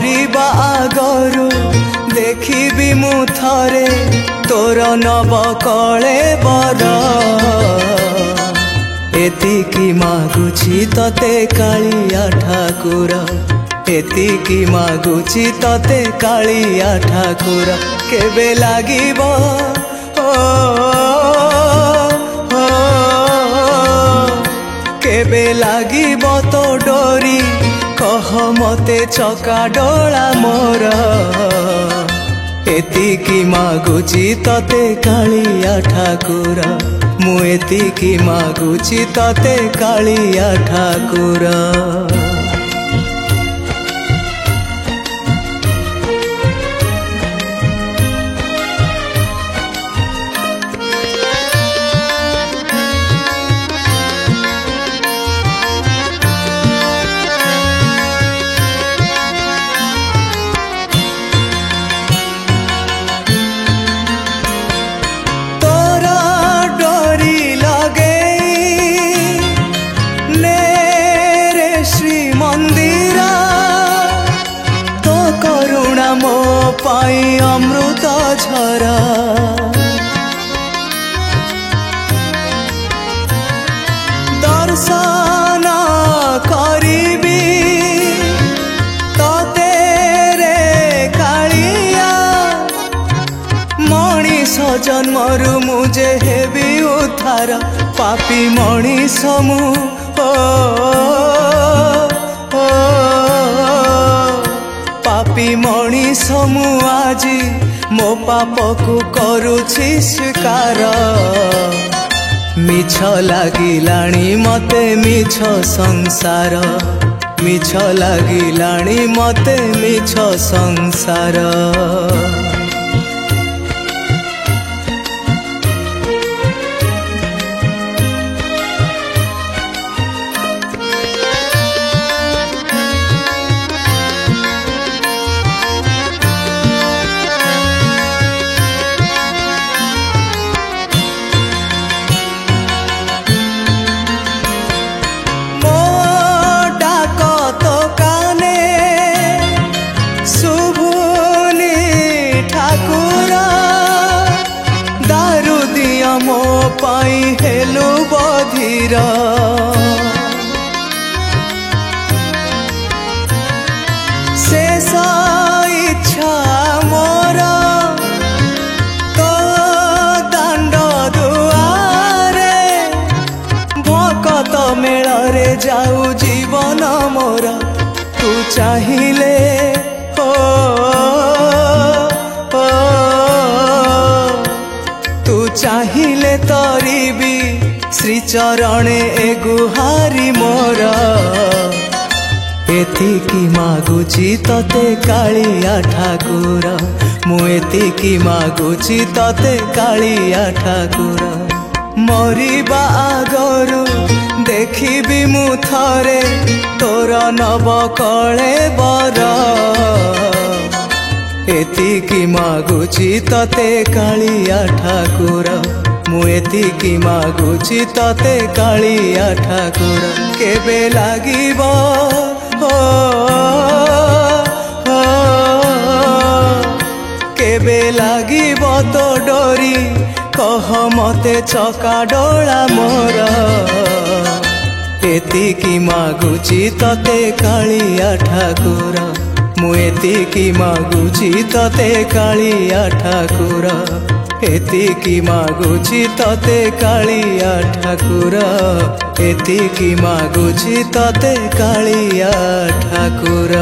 मरिबा आगरु देखिबि मु थरे तोर नव कले बर एतिकी मागुची तते कालिया ठाकुर एतिकी मागुची तते कालिया ठाकुर केबे लागिबो केबे लागिबो तो डोरी कह मते चका डोला मोर एतिकी मागुची तते कालिया ठाकुर मु एतिकी मागुची तते कालिया ठाकुर। मो पाई अमृत झरा दर्शन करिबी तते रे कालिया मणिष जन्मरु मुझे हेबी उद्धार पापी मणिष मु पापी मणिष मु आजी मो पाप को करुछि स्वीकार मिछ लागिलाणी मते मिछ संसार मिछ लागिलाणी मते मिछ संसार। मो पाई हेलु बधीर शेष इच्छा मोर तो दांड दुआरे भकत मेଳରେ जाऊ जीवन मोर तू चाहिले चाहिले तरीबी श्री चरणे एगुहारी मोर एतिकी मागुची तते कालिया ठाकुर मु एतिकी मागुची तते कालिया ठाकुर मरिबा आगरु देखिबि मु थरे तोर नव कले बर एतिकी मागुची तते कालिया ठाकुर मु एतिकी मागुची तते कालिया ठाकुर केबे लागिबो केबे लागिबो तो डोरी कह मते चका डोला मोर एतिकी मागुची तते कालिया ठाकुर मु एतिकी मागुची तते कालिया ठाकुर एतिकी मागुची तते कालिया ठाकुर एतिकी मागुची तते कालिया ठाकुर।